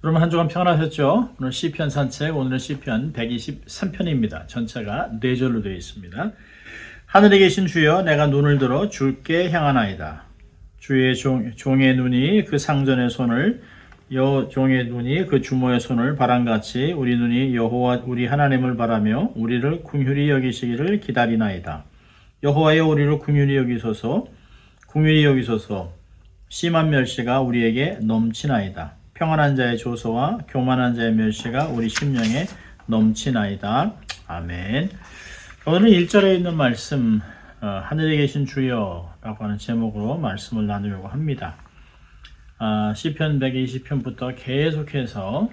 여러분 한 주간 평안하셨죠? 오늘 시편 산책, 오늘은 시편 123편입니다. 전체가 4절로 되어 있습니다. 하늘에 계신 주여, 내가 눈을 들어 주께 향하나이다. 주의 종의 눈이 그 상전의 손을, 종의 눈이 그 주모의 손을 바람같이 우리 눈이 여호와 우리 하나님을 바라며 우리를 긍휼히 여기시기를 기다리나이다. 여호와여, 우리를 긍휼히 여기소서. 심한 멸시가 우리에게 넘치나이다. 평안한 자의 조소와 교만한 자의 멸시가 우리 심령에 넘치나이다. 아멘. 오늘은 1절에 있는 말씀, 하늘에 계신 주여 라고 하는 제목으로 말씀을 나누려고 합니다. 시편 120편부터 계속해서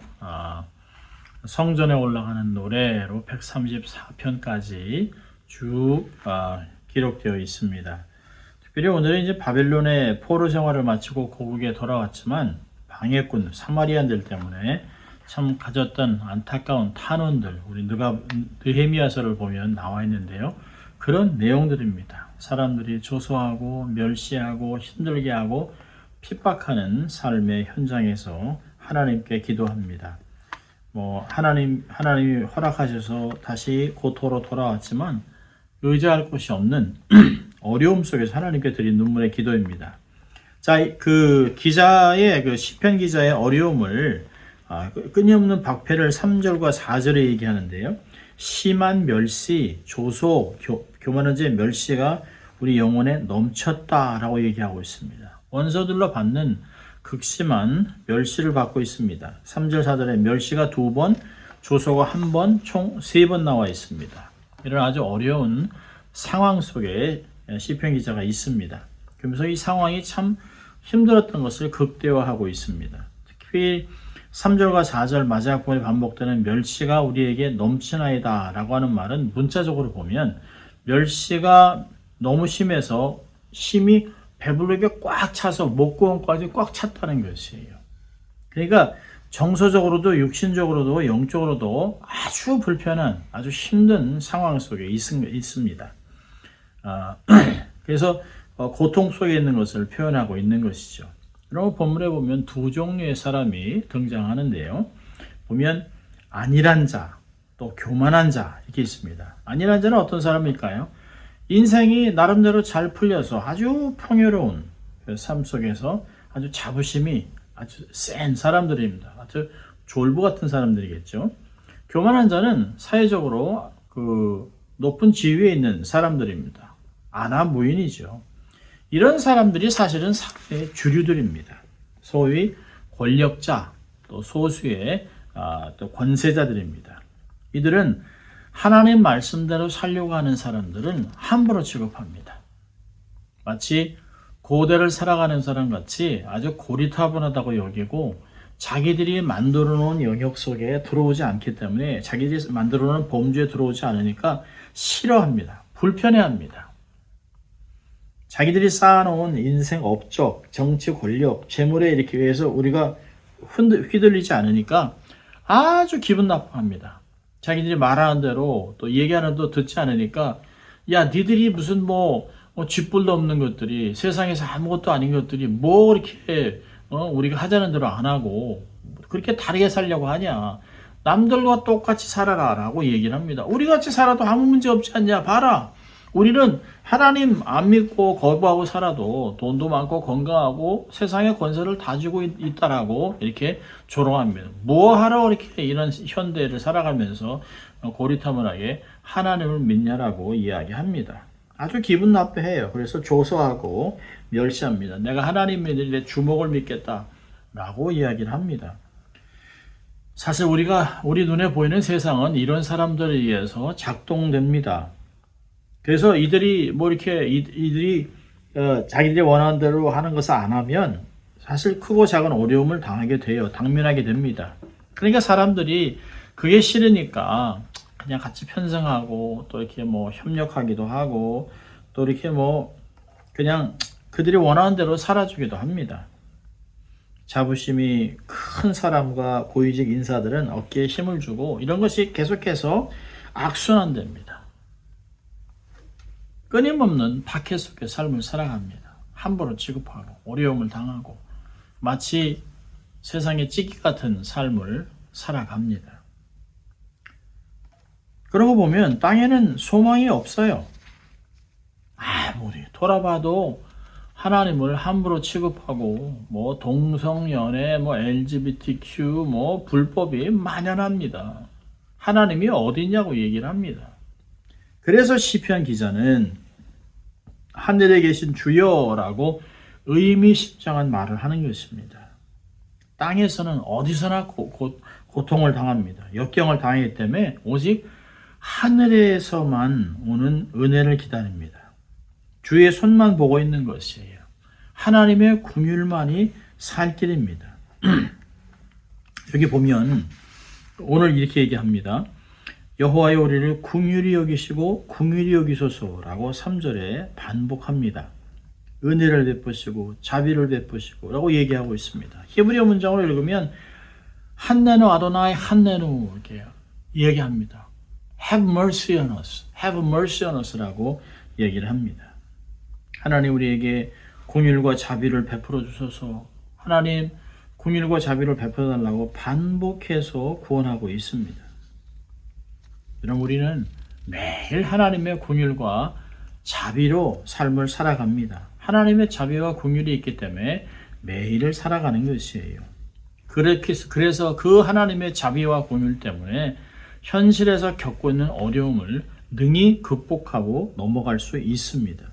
성전에 올라가는 노래로 134편까지 쭉 기록되어 있습니다. 특별히 오늘은 이제 바벨론의 포로 생활을 마치고 고국에 돌아왔지만 방해꾼 사마리안들 때문에 참 가졌던 안타까운 탄원들, 우리 느헤미야서를 보면 나와 있는데요. 그런 내용들입니다. 사람들이 조소하고 멸시하고 힘들게 하고 핍박하는 삶의 현장에서 하나님께 기도합니다. 하나님이 허락하셔서 다시 고토로 돌아왔지만 의지할 곳이 없는 어려움 속에서 하나님께 드린 눈물의 기도입니다. 자, 그 기자의, 시편 기자의 어려움을, 끊임없는 박해를 3절과 4절에 얘기하는데요. 심한 멸시, 조소, 교만한 자의 멸시가 우리 영혼에 넘쳤다라고 얘기하고 있습니다. 원서들로 받는 극심한 멸시를 받고 있습니다. 3절, 4절에 멸시가 2번, 조소가 1번, 총 3번 나와 있습니다. 이런 아주 어려운 상황 속에 시편 기자가 있습니다. 그러면서 이 상황이 참 힘들었던 것을 극대화하고 있습니다. 특히 3절과 4절 마지막 부분에 반복되는 멸시가 우리에게 넘치나이다 라고 하는 말은 문자적으로 보면 멸시가 너무 심해서 심히 배부르게 꽉 차서 목구멍까지 꽉 찼다는 것이에요. 그러니까 정서적으로도 육신적으로도 영적으로도 아주 불편한 아주 힘든 상황 속에 있습니다. 그래서 고통 속에 있는 것을 표현하고 있는 것이죠. 여러분 본문에 보면 2 종류의 사람이 등장하는데요. 보면 안일한 자, 또 교만한 자 이렇게 있습니다. 안일한 자는 어떤 사람일까요? 인생이 나름대로 잘 풀려서 아주 풍요로운 삶 속에서 아주 자부심이 아주 센 사람들입니다. 아주 졸부 같은 사람들이겠죠. 교만한 자는 사회적으로 높은 지위에 있는 사람들입니다. 아나무인이죠. 이런 사람들이 사실은 사회의 주류들입니다. 소위 권력자, 또 소수의 또 권세자들입니다. 이들은 하나님 말씀대로 살려고 하는 사람들은 함부로 취급합니다. 마치 고대를 살아가는 사람 같이 아주 고리타분하다고 여기고 자기들이 만들어 놓은 영역 속에 들어오지 않기 때문에 자기들이 만들어 놓은 범주에 들어오지 않으니까 싫어합니다. 불편해합니다. 자기들이 쌓아놓은 인생 업적, 정치 권력, 재물에 이렇게 위해서 우리가 휘둘리지 않으니까 아주 기분 나빠합니다. 자기들이 말하는 대로 또 얘기하는 대로 듣지 않으니까 야, 니들이 무슨 쥐뿔도 없는 것들이 세상에서 아무것도 아닌 것들이 이렇게 우리가 하자는 대로 안 하고 그렇게 다르게 살려고 하냐. 남들과 똑같이 살아라 라고 얘기를 합니다. 우리 같이 살아도 아무 문제 없지 않냐. 봐라. 우리는 하나님 안 믿고 거부하고 살아도 돈도 많고 건강하고 세상의 권세를 다 쥐고 있다라고 이렇게 조롱합니다. 뭐하러 이렇게 이런 현대를 살아가면서 고리타분하게 하나님을 믿냐라고 이야기합니다. 아주 기분 나빠해요. 그래서 조소하고 멸시합니다. 내가 하나님 믿는데 주목을 믿겠다라고 이야기를 합니다. 사실 우리 눈에 보이는 세상은 이런 사람들에 의해서 작동됩니다. 그래서 이들이 자기들이 원하는 대로 하는 것을 안 하면 사실 크고 작은 어려움을 당면하게 됩니다. 그러니까 사람들이 그게 싫으니까 그냥 같이 편승하고 또 이렇게 협력하기도 하고 또 이렇게 그냥 그들이 원하는 대로 살아주기도 합니다. 자부심이 큰 사람과 고위직 인사들은 어깨에 힘을 주고 이런 것이 계속해서 악순환됩니다. 끊임없는 박해 속의 삶을 살아갑니다. 함부로 취급하고 어려움을 당하고 마치 세상의 찌개 같은 삶을 살아갑니다. 그러고 보면 땅에는 소망이 없어요. 아무리 돌아봐도 하나님을 함부로 취급하고 동성연애, LGBTQ, 불법이 만연합니다. 하나님이 어디 있냐고 얘기를 합니다. 그래서 시편 기자는 하늘에 계신 주여라고 의미심장한 말을 하는 것입니다. 땅에서는 어디서나 고통을 당합니다. 역경을 당하기 때문에 오직 하늘에서만 오는 은혜를 기다립니다. 주의 손만 보고 있는 것이에요. 하나님의 긍휼만이 살 길입니다. 여기 보면 오늘 이렇게 얘기합니다. 여호와여 우리를 긍휼히 여기시고 긍휼히 여기소서라고 3절에 반복합니다. 은혜를 베푸시고 자비를 베푸시고 라고 얘기하고 있습니다. 히브리어 문장으로 읽으면 한네누 아도나이 한네누 이렇게 얘기합니다. Have mercy on us. Have mercy on us라고 얘기를 합니다. 하나님 우리에게 긍휼과 자비를 베풀어 주소서. 하나님 긍휼과 자비를 베풀어 달라고 반복해서 구원하고 있습니다. 여러분 우리는 매일 하나님의 긍휼과 자비로 삶을 살아갑니다. 하나님의 자비와 긍휼이 있기 때문에 매일을 살아가는 것이에요. 그래서 그 하나님의 자비와 긍휼 때문에 현실에서 겪고 있는 어려움을 능히 극복하고 넘어갈 수 있습니다.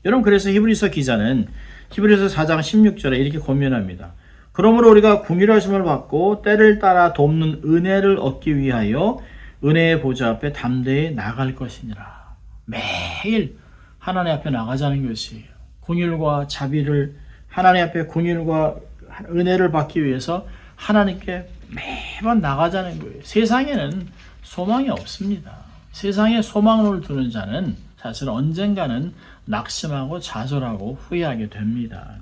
여러분 그래서 히브리서 기자는 히브리서 4장 16절에 이렇게 권면합니다. 그러므로 우리가 긍휼하심을 받고 때를 따라 돕는 은혜를 얻기 위하여 은혜의 보좌 앞에 담대히 나갈 것이니라. 매일 하나님 앞에 나가자는 것이에요. 긍휼과 자비를 하나님 앞에 긍휼과 은혜를 받기 위해서 하나님께 매번 나가자는 거예요. 세상에는 소망이 없습니다. 세상에 소망을 두는 자는 사실 언젠가는 낙심하고 좌절하고 후회하게 됩니다.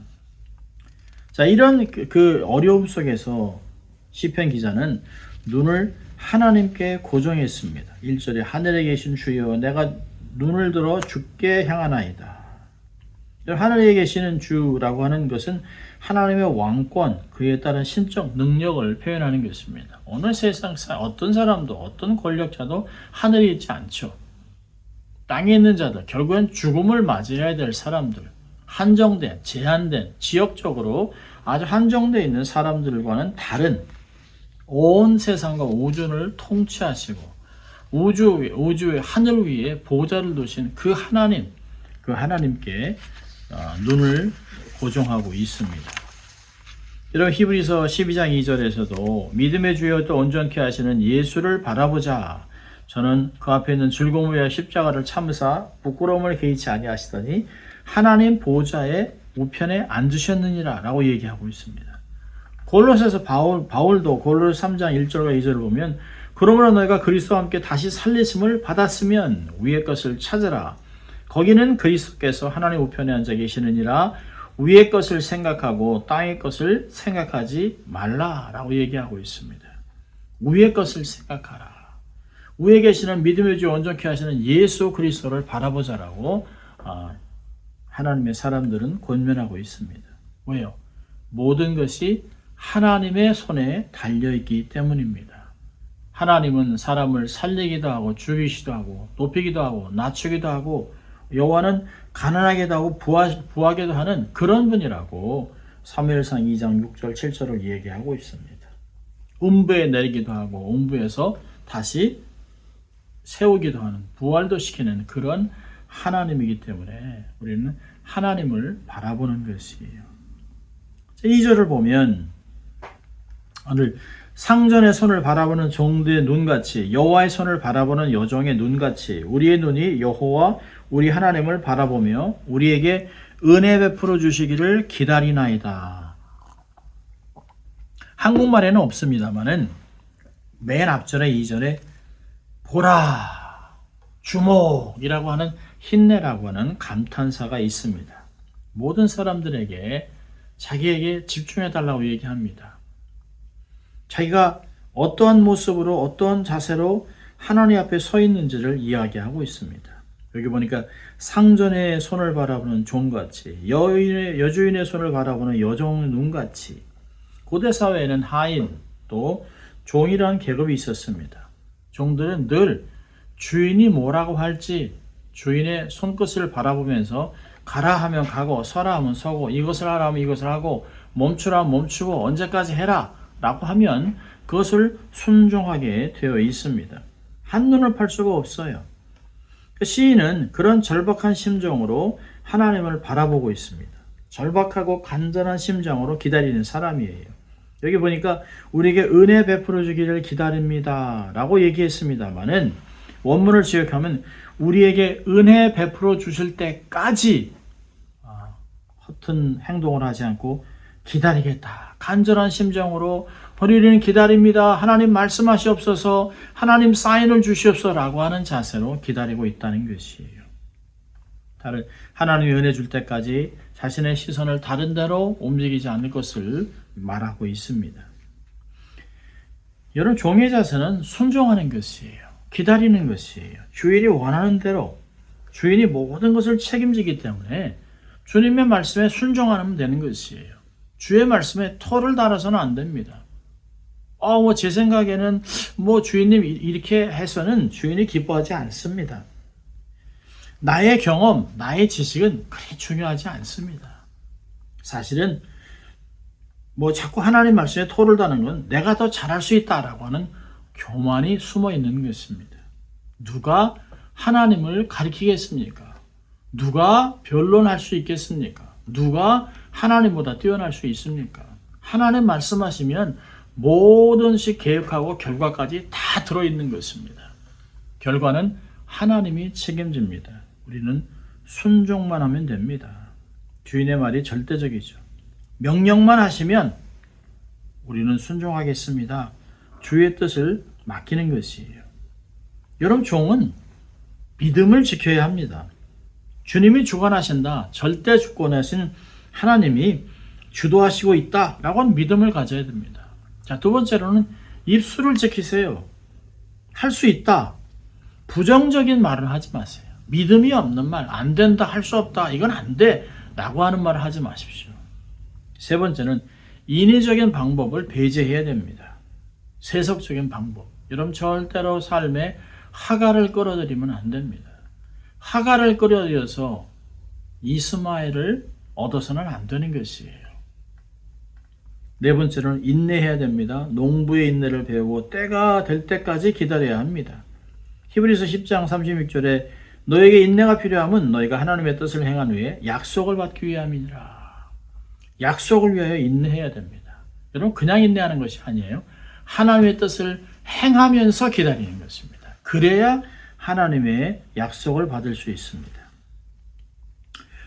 자, 이런 그 어려움 속에서 시편 기자는 눈을 하나님께 고정했습니다. 1절에 하늘에 계신 주여 내가 눈을 들어 주께 향하나이다. 하늘에 계시는 주라고 하는 것은 하나님의 왕권, 그에 따른 신적 능력을 표현하는 것입니다. 오늘 세상 어떤 사람도 어떤 권력자도 하늘에 있지 않죠. 땅에 있는 자들, 결국엔 죽음을 맞이해야 될 사람들, 한정된, 제한된, 지역적으로 아주 한정되어 있는 사람들과는 다른 온 세상과 우주를 통치하시고 우주의 하늘 위에 보좌를 두신 그 하나님께 눈을 고정하고 있습니다. 여러분 히브리서 12장 2절에서도 믿음의 주여 또 온전케 하시는 예수를 바라보자. 저는 그 앞에 있는 즐거움을 위하여 십자가를 참으사 부끄러움을 개의치 아니하시더니 하나님 보좌의 우편에 앉으셨느니라 라고 얘기하고 있습니다. 골로새서 바울도 골로새 3장 1절과 2절을 보면 그러므로 너희가 그리스도와 함께 다시 살리심을 받았으면 위의 것을 찾으라. 거기는 그리스도께서 하나님 우편에 앉아 계시느니라. 위의 것을 생각하고 땅의 것을 생각하지 말라라고 얘기하고 있습니다. 위의 것을 생각하라. 위에 계시는 믿음의 주 온전케 하시는 예수 그리스도를 바라보자라고 하나님의 사람들은 권면하고 있습니다. 왜요? 모든 것이 하나님의 손에 달려있기 때문입니다. 하나님은 사람을 살리기도 하고 죽이기도 하고 높이기도 하고 낮추기도 하고 여호와는 가난하게도 하고 부하게도 하는 그런 분이라고 사무엘상 2장 6절 7절을 얘기하고 있습니다. 음부에 내리기도 하고 음부에서 다시 세우기도 하는 부활도 시키는 그런 하나님이기 때문에 우리는 하나님을 바라보는 것이에요. 2절을 보면 오늘 상전의 손을 바라보는 종들의 눈같이 여호와의 손을 바라보는 여종의 눈같이 우리의 눈이 여호와 우리 하나님을 바라보며 우리에게 은혜 베풀어 주시기를 기다리나이다. 한국말에는 없습니다만은 맨 앞절에 2절에 보라, 주목이라고 하는 힘내라고 하는 감탄사가 있습니다. 모든 사람들에게 자기에게 집중해 달라고 얘기합니다. 자기가 어떠한 모습으로 어떠한 자세로 하나님 앞에 서 있는지를 이야기하고 있습니다. 여기 보니까 상전의 손을 바라보는 종같이 여주인의 손을 바라보는 여종의 눈같이 고대 사회에는 하인 또 종이라는 계급이 있었습니다. 종들은 늘 주인이 뭐라고 할지 주인의 손끝을 바라보면서 가라 하면 가고 서라 하면 서고 이것을 하라 하면 이것을 하고 멈추라 하면 멈추고 언제까지 해라 라고 하면 그것을 순종하게 되어 있습니다. 한눈을 팔 수가 없어요. 시인은 그런 절박한 심정으로 하나님을 바라보고 있습니다. 절박하고 간절한 심정으로 기다리는 사람이에요. 여기 보니까 우리에게 은혜 베풀어 주기를 기다립니다 라고 얘기했습니다만은 원문을 지역하면 우리에게 은혜 베풀어 주실 때까지 허튼 행동을 하지 않고 기다리겠다. 간절한 심정으로 우리는 기다립니다. 하나님 말씀하시옵소서, 하나님 사인을 주시옵소서라고 하는 자세로 기다리고 있다는 것이에요. 하나님이 은혜 줄 때까지 자신의 시선을 다른 데로 움직이지 않을 것을 말하고 있습니다. 여러분, 종의 자세는 순종하는 것이에요. 기다리는 것이에요. 주인이 원하는 대로 주인이 모든 것을 책임지기 때문에 주님의 말씀에 순종하면 되는 것이에요. 주의 말씀에 토를 달아서는 안 됩니다. 제 생각에는 주인님 이렇게 해서는 주인이 기뻐하지 않습니다. 나의 경험, 나의 지식은 그리 중요하지 않습니다. 사실은 자꾸 하나님 말씀에 토를 다는 건 내가 더 잘할 수 있다라고 하는 교만이 숨어 있는 것입니다. 누가 하나님을 가리키겠습니까? 누가 변론할 수 있겠습니까? 누가 하나님보다 뛰어날 수 있습니까? 하나님 말씀하시면 모든 식 계획하고 결과까지 다 들어있는 것입니다. 결과는 하나님이 책임집니다. 우리는 순종만 하면 됩니다. 주인의 말이 절대적이죠. 명령만 하시면 우리는 순종하겠습니다. 주의 뜻을 맡기는 것이에요. 여러분, 종은 믿음을 지켜야 합니다. 주님이 주관하신다. 절대 주권하신 하나님이 주도하시고 있다라고 하는 믿음을 가져야 됩니다. 자, 두 번째로는 입술을 지키세요. 할 수 있다. 부정적인 말을 하지 마세요. 믿음이 없는 말, 안 된다, 할 수 없다, 이건 안 돼 라고 하는 말을 하지 마십시오. 세 번째는 인위적인 방법을 배제해야 됩니다. 세속적인 방법. 여러분, 절대로 삶에 하가를 끌어들이면 안 됩니다. 하가를 끌어들여서 이스마엘을 얻어서는 안 되는 것이에요. 네 번째로는 인내해야 됩니다. 농부의 인내를 배우고 때가 될 때까지 기다려야 합니다. 히브리서 10장 36절에 너에게 인내가 필요함은 너희가 하나님의 뜻을 행한 후에 약속을 받기 위함이니라. 약속을 위하여 인내해야 됩니다. 여러분, 그냥 인내하는 것이 아니에요. 하나님의 뜻을 행하면서 기다리는 것입니다. 그래야 하나님의 약속을 받을 수 있습니다.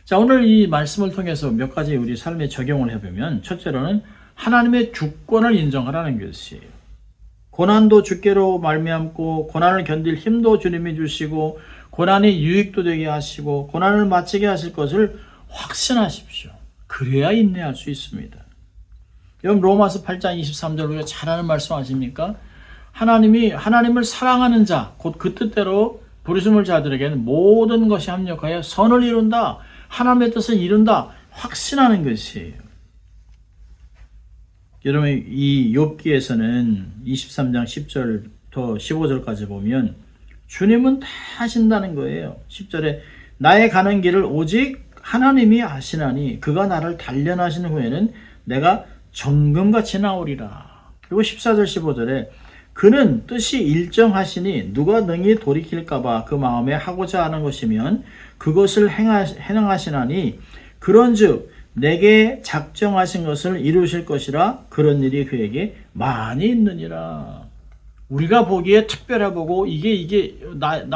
자, 오늘 이 말씀을 통해서 몇 가지 우리 삶에 적용을 해보면, 첫째로는 하나님의 주권을 인정하라는 것이에요. 고난도 주께로 말미암고 고난을 견딜 힘도 주님이 주시고 고난이 유익도 되게 하시고 고난을 마치게 하실 것을 확신하십시오. 그래야 인내할 수 있습니다. 여러분, 로마서 8장 23절 우리가 잘 아는 말씀 아십니까? 하나님이 하나님을 사랑하는 자, 곧 그 뜻대로 부르심을 자들에게는 모든 것이 합력하여 선을 이룬다. 하나님의 뜻을 이룬다. 확신하는 것이에요. 여러분, 이 욥기에서는 23장 10절부터 15절까지 보면 주님은 다 하신다는 거예요. 10절에 나의 가는 길을 오직 하나님이 아시나니 그가 나를 단련하신 후에는 내가 정금같이 나오리라. 그리고 14절 15절에 그는 뜻이 일정하시니 누가 능히 돌이킬까봐 그 마음에 하고자 하는 것이면 그것을 행하시나니 그런즉 내게 작정하신 것을 이루실 것이라. 그런 일이 그에게 많이 있느니라. 우리가 보기에 특별해 보고 이게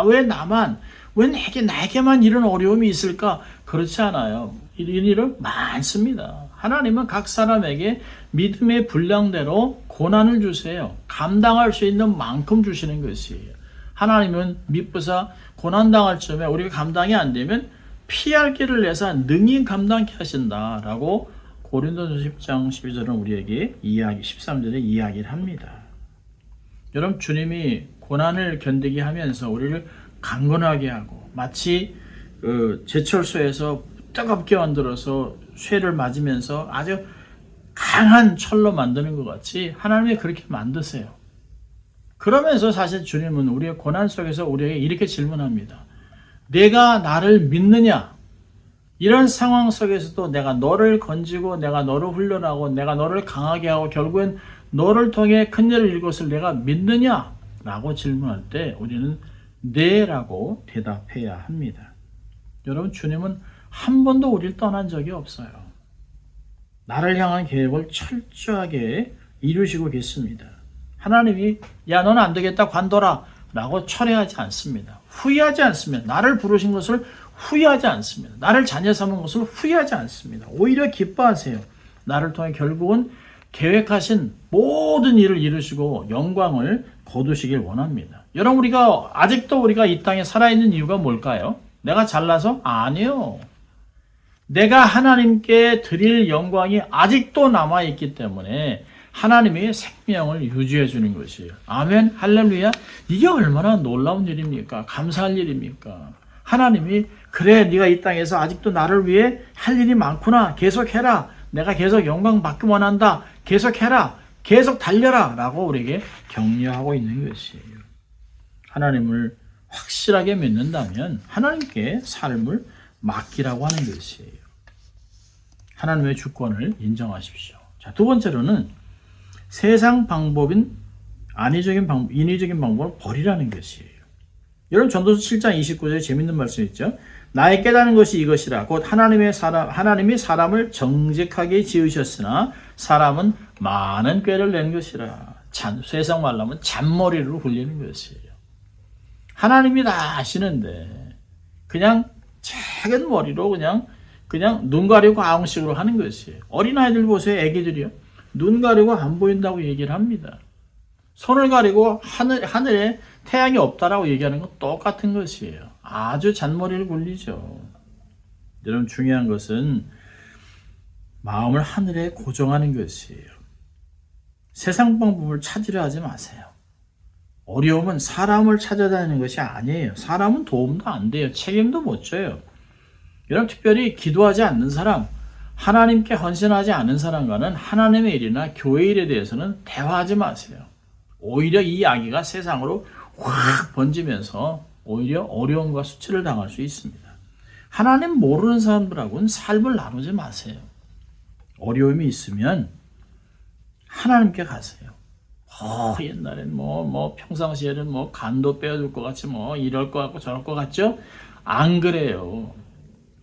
왜 나만, 왜 나에게만 이런 어려움이 있을까? 그렇지 않아요. 이런 일은 많습니다. 하나님은 각 사람에게 믿음의 분량대로 고난을 주세요. 감당할 수 있는 만큼 주시는 것이에요. 하나님은 미쁘사 고난당할 쯤에 우리가 감당이 안 되면 피할 길을 내서 능히 감당케 하신다라고 고린도전서 10장 12절은 우리에게 13절에 이야기를 합니다. 여러분, 주님이 고난을 견디게 하면서 우리를 강건하게 하고 마치 제철소에서 뜨겁게 만들어서 쇠를 맞으면서 아주 강한 철로 만드는 것 같이 하나님이 그렇게 만드세요. 그러면서 사실 주님은 우리의 고난 속에서 우리에게 이렇게 질문합니다. 내가 나를 믿느냐? 이런 상황 속에서도 내가 너를 건지고 내가 너를 훈련하고 내가 너를 강하게 하고 결국엔 너를 통해 큰 일을 이룰 것을 내가 믿느냐? 라고 질문할 때 우리는 네 라고 대답해야 합니다. 여러분, 주님은 한 번도 우리를 떠난 적이 없어요. 나를 향한 계획을 철저하게 이루시고 계십니다. 하나님이 야 너는 안 되겠다 관둬라 라고 철회하지 않습니다. 후회하지 않습니다. 나를 부르신 것을 후회하지 않습니다. 나를 자녀 삼은 것을 후회하지 않습니다. 오히려 기뻐하세요. 나를 통해 결국은 계획하신 모든 일을 이루시고 영광을 거두시길 원합니다. 여러분, 아직도 우리가 이 땅에 살아있는 이유가 뭘까요? 내가 잘나서? 아니요. 내가 하나님께 드릴 영광이 아직도 남아있기 때문에 하나님의 생명을 유지해 주는 것이에요. 아멘, 할렐루야. 이게 얼마나 놀라운 일입니까? 감사할 일입니까? 하나님이 그래, 네가 이 땅에서 아직도 나를 위해 할 일이 많구나. 계속해라. 내가 계속 영광 받기 원한다. 계속해라. 계속 달려라. 라고 우리에게 격려하고 있는 것이에요. 하나님을 확실하게 믿는다면 하나님께 삶을 맡기라고 하는 것이에요. 하나님의 주권을 인정하십시오. 자, 두 번째로는 세상 방법인 인위적인 방법을 버리라는 것이에요. 여러분, 전도서 7장 29절에 재밌는 말씀이 있죠. 나의 깨닫는 것이 이것이라 곧 하나님이 사람을 정직하게 지으셨으나 사람은 많은 꾀를 낸 것이라. 세상 말로 하면 잔머리로 굴리는 것이에요. 하나님이 다 아시는데 그냥 작은 머리로 그냥 눈 가리고 아웅식으로 하는 것이에요. 어린아이들 보세요. 애기들이요. 눈 가리고 안 보인다고 얘기를 합니다. 손을 가리고 하늘에 태양이 없다라고 얘기하는 건 똑같은 것이에요. 아주 잔머리를 굴리죠. 여러분, 중요한 것은 마음을 하늘에 고정하는 것이에요. 세상 방법을 찾으려 하지 마세요. 어려움은 사람을 찾아다니는 것이 아니에요. 사람은 도움도 안 돼요. 책임도 못 져요. 여러분, 특별히 기도하지 않는 사람, 하나님께 헌신하지 않은 사람과는 하나님의 일이나 교회 일에 대해서는 대화하지 마세요. 오히려 이 이야기가 세상으로 확 번지면서 오히려 어려움과 수치를 당할 수 있습니다. 하나님 모르는 사람들하고는 삶을 나누지 마세요. 어려움이 있으면 하나님께 가세요. 옛날엔 평상시에는 간도 빼어줄 것 같이 이럴 것 같고 저럴 것 같죠? 안 그래요.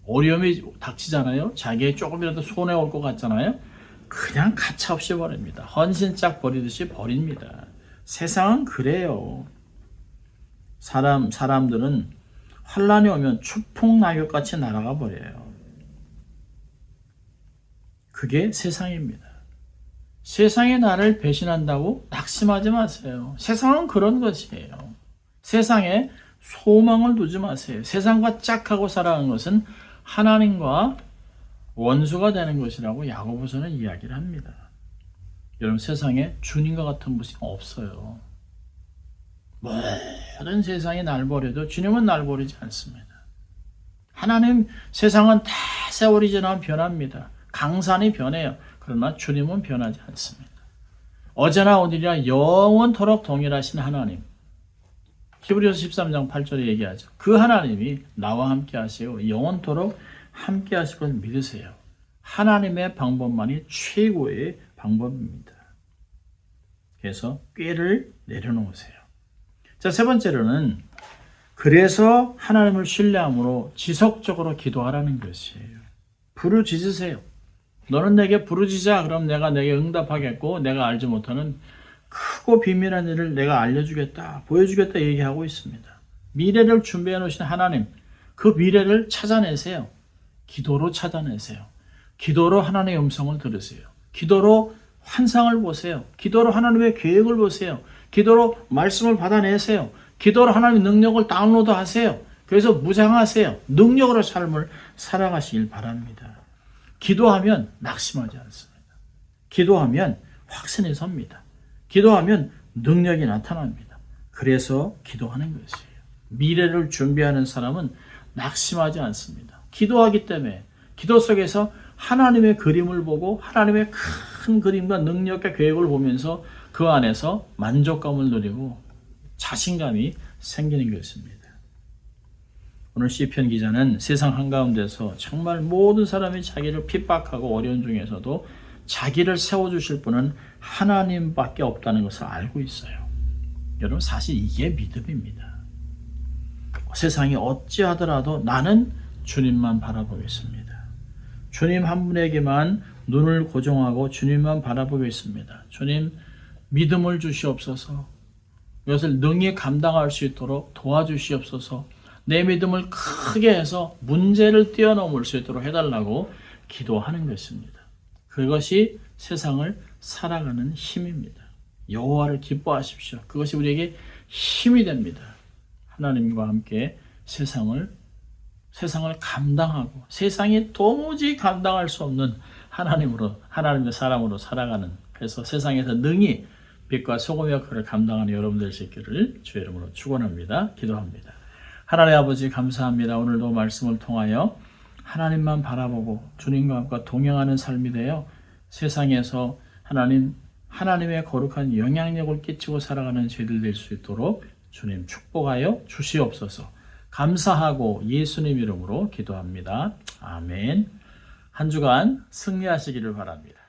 어려움이 닥치잖아요. 자기의 조금이라도 손해 올 것 같잖아요. 그냥 가차없이 버립니다. 헌신짝 버리듯이 버립니다. 세상은 그래요. 사람들은 환란이 오면 추풍낙엽같이 날아가 버려요. 그게 세상입니다. 세상이 나를 배신한다고 낙심하지 마세요. 세상은 그런 것이에요. 세상에 소망을 두지 마세요. 세상과 짝하고 살아가는 것은 하나님과 원수가 되는 것이라고 야고보서는 이야기를 합니다. 여러분, 세상에 주님과 같은 분이 없어요. 모든 세상이 날 버려도 주님은 날 버리지 않습니다. 하나님, 세상은 다 세월이 지나면 변합니다. 강산이 변해요. 그러나 주님은 변하지 않습니다. 어제나 오늘이나 영원토록 동일하신 하나님. 히브리서 13장 8절에 얘기하죠. 그 하나님이 나와 함께 하시고 영원토록 함께 하실 것을 믿으세요. 하나님의 방법만이 최고의 방법입니다. 그래서 꾀를 내려놓으세요. 자, 세 번째로는 그래서 하나님을 신뢰함으로 지속적으로 기도하라는 것이에요. 부르짖으세요. 너는 내게 부르짖어. 그럼 내가 내게 응답하겠고 내가 알지 못하는 크고 비밀한 일을 내가 알려주겠다, 보여주겠다 얘기하고 있습니다. 미래를 준비해 놓으신 하나님, 그 미래를 찾아내세요. 기도로 찾아내세요. 기도로 하나님의 음성을 들으세요. 기도로 환상을 보세요. 기도로 하나님의 계획을 보세요. 기도로 말씀을 받아내세요. 기도로 하나님의 능력을 다운로드 하세요. 그래서 무장하세요. 능력으로 삶을 살아가시길 바랍니다. 기도하면 낙심하지 않습니다. 기도하면 확신이 섭니다. 기도하면 능력이 나타납니다. 그래서 기도하는 것이에요. 미래를 준비하는 사람은 낙심하지 않습니다. 기도하기 때문에 기도 속에서 하나님의 그림을 보고 하나님의 큰 그림과 능력과 계획을 보면서 그 안에서 만족감을 누리고 자신감이 생기는 것입니다. 오늘 시편 기자는 세상 한가운데서 정말 모든 사람이 자기를 핍박하고 어려운 중에서도 자기를 세워주실 분은 하나님밖에 없다는 것을 알고 있어요. 여러분, 사실 이게 믿음입니다. 세상이 어찌하더라도 나는 주님만 바라보겠습니다. 주님 한 분에게만 눈을 고정하고 주님만 바라보겠습니다. 주님, 믿음을 주시옵소서. 이것을 능히 감당할 수 있도록 도와주시옵소서. 내 믿음을 크게 해서 문제를 뛰어넘을 수 있도록 해달라고 기도하는 것입니다. 그것이 세상을 살아가는 힘입니다. 여호와를 기뻐하십시오. 그것이 우리에게 힘이 됩니다. 하나님과 함께 세상을 감당하고 세상이 도무지 감당할 수 없는 하나님의 사람으로 살아가는, 그래서 세상에서 능히 빛과 소금의 역할을 감당하는 여러분들 될 있기를 주의 이름으로 축원합니다. 기도합니다. 하나님 아버지, 감사합니다. 오늘도 말씀을 통하여 하나님만 바라보고 주님과 함께 동행하는 삶이 되어 세상에서 하나님의 거룩한 영향력을 끼치고 살아가는 저희들 될 수 있도록 주님 축복하여 주시옵소서. 감사하고 예수님 이름으로 기도합니다. 아멘. 한 주간 승리하시기를 바랍니다.